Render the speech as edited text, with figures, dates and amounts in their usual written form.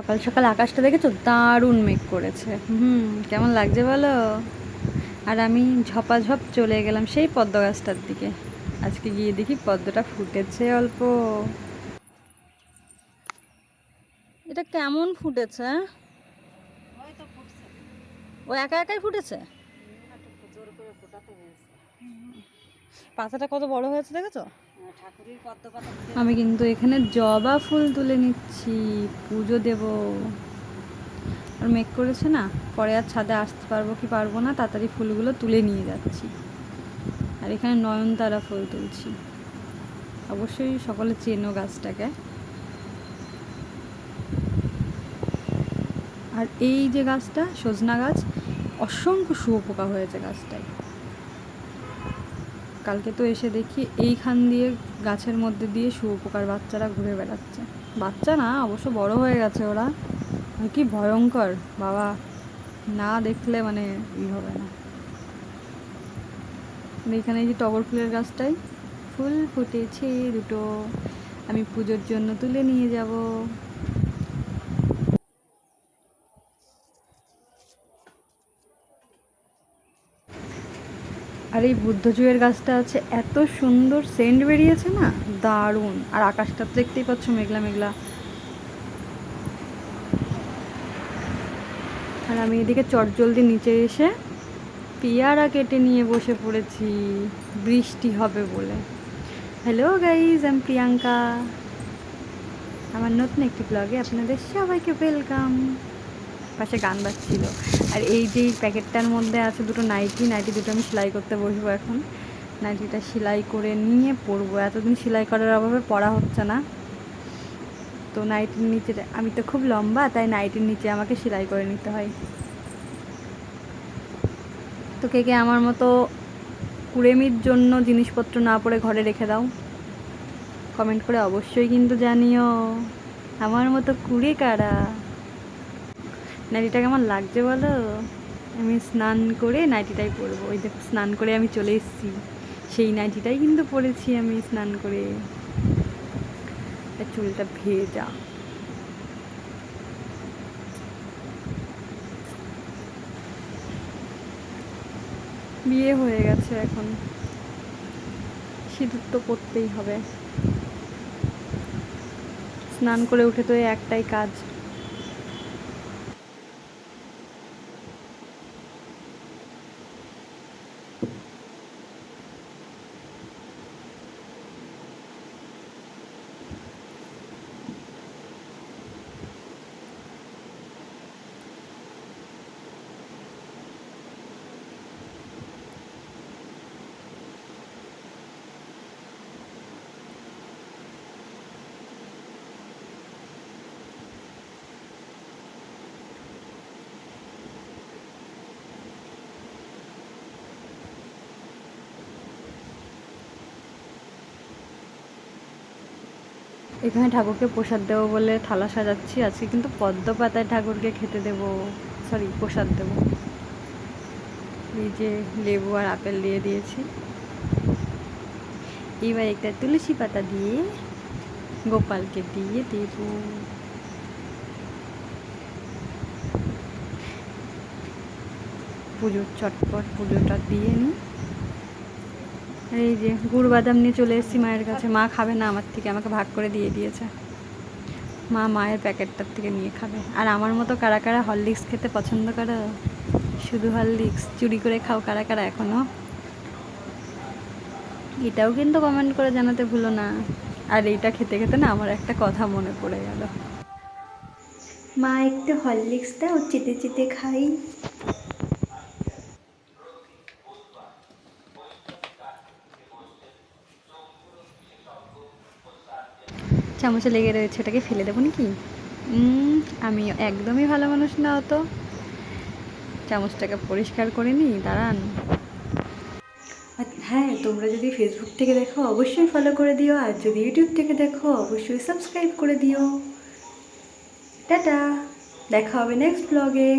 সকাল সকাল আকাশটা দেখেছো, দারুণ মেঘ করেছে। কেমন লাগছে বলো? আর আমি ঝপাঝপ চলে গেলাম সেই পদ্ম গাছটার দিকে। আজকে গিয়ে দেখি পদ্মটা ফুটেছে অল্প। এটা কেমন ফুটেছে? ও একা একাই ফুটেছে। পাতাটা কত বড় হয়েছে দেখেছো? আমি কিন্তু এখানে জবা ফুল তুলে নিচ্ছি, পুজো দেব। আর মেঘ করেছে না, পরে আর ছাদে আসতে পারবো কি পারবো না, তাড়াতাড়ি ফুলগুলো তুলে নিয়ে যাচ্ছি। আর এখানে নয়নতারা ফুল তুলছি। অবশ্যই সকলে চেনো গাছটাকে। আর এই যে গাছটা সজনা গাছ, অসংখ্য শুঁয়োপোকা হয়েছে গাছটায়। কালকে তো এসে দেখি এইখান দিয়ে গাছের মধ্যে দিয়ে শুঁয়োপোকার বাচ্চারা ঘুরে বেড়াচ্ছে। বাচ্চা না, অবশ্য বড় হয়ে গেছে ওরা। কি ভয়ঙ্কর বাবা, না দেখলে মানে হবে না। এখানে এই যে টগর ফুলের গাছটায় ফুল ফুটেছে দুটো, আমি পুজোর জন্য তুলে নিয়ে যাব। আর এই বুদ্ধজুয়ের গাছটা আছে, এত সুন্দর সেন্ট বেরিয়েছে না, দারুণ। আর আকাশটা তো দেখতেই পাচ্ছ, মেঘলা মেঘলা। আর আমি এদিকে চটজলদি নিচে এসে পেয়ারা কেটে নিয়ে বসে পড়েছি, বৃষ্টি হবে বলে। হ্যালো গাইজ, আমি প্রিয়াঙ্কা। আমার নতুন একটি ব্লগে আপনাদের সবাইকে ওয়েলকাম। পাশে গান বাজছিল। আর এই যে প্যাকেটটার মধ্যে আছে দুটো নাইটি দুটো আমি সেলাই করতে বসবো এখন। নাইটিটা সেলাই করে নিয়ে পরবো, এতদিন সেলাই করার অভাবে পরা হচ্ছে না। তো নাইটির নিচে, আমি তো খুব লম্বা, তাই নাইটির নিচে আমাকে সেলাই করে নিতে হয়। তো কে কে আমার মতো কুড়েমির জন্য জিনিসপত্র না পরে ঘরে রেখে দাও, কমেন্ট করে অবশ্যই কিন্তু জানিও। আমার মতো কুড়ে কারা? নাইটিটা কেমন লাগছে বলো? আমি স্নান করে নাইটিটাই পরবো। ওই দেখো, স্নান করে আমি চলে এসেছি, সেই নাইটিটাই কিন্তু পরেছি আমি স্নান করে। চুলটা ভেজা। বিয়ে হয়ে গেছে, এখন সিঁদুর তো পরতেই হবে। স্নান করে উঠে তো একটাই কাজ। এখানে ঠাকুরকে প্রসাদ দেবো বলে থালা সাজাচ্ছি। আজকে কিন্তু পদ্ম পাতায় ঠাকুরকে খেতে দেবো, সরি প্রসাদ দেবো। এই যে লেবু আর আপেল দিয়ে দিয়েছি। এবার একটা তুলসী পাতা দিয়ে গোপালকে দিয়ে দেব। পুজোর চটপট পুজোটা দিয়ে নিই। এই যে গুড় বাদাম নিয়ে চলে এসেছি মায়ের কাছে। মা খাবে না আমার থেকে, আমাকে ভাগ করে দিয়ে দিয়েছে। মা মায়ের প্যাকেটটার থেকে নিয়ে খাবে। আর আমার মতো কারা কারা হরলিক্স খেতে পছন্দ করো? শুধু হরলিক্স চুরি করে খাও কারা কারা এখনো? এটাও কিন্তু কমেন্ট করে জানাতে ভুলো না। আর এইটা খেতে খেতে না আমার একটা কথা মনে পড়ে গেল। মা একটু হরলিক্স দাও, চেটে চেটে খাই। চামচে লেগে রয়েছে, ওটাকে ফেলে দেবো নাকি? আমি একদমই ভালো মানুষ না অত। চামচটাকে পরিষ্কার করে নিই, দাঁড়ান। হ্যাঁ, তোমরা যদি ফেসবুক থেকে দেখো অবশ্যই ফলো করে দিও, আর যদি ইউটিউব থেকে দেখো অবশ্যই সাবস্ক্রাইব করে দিও। টাটা, দেখা হবে নেক্সট ব্লগে।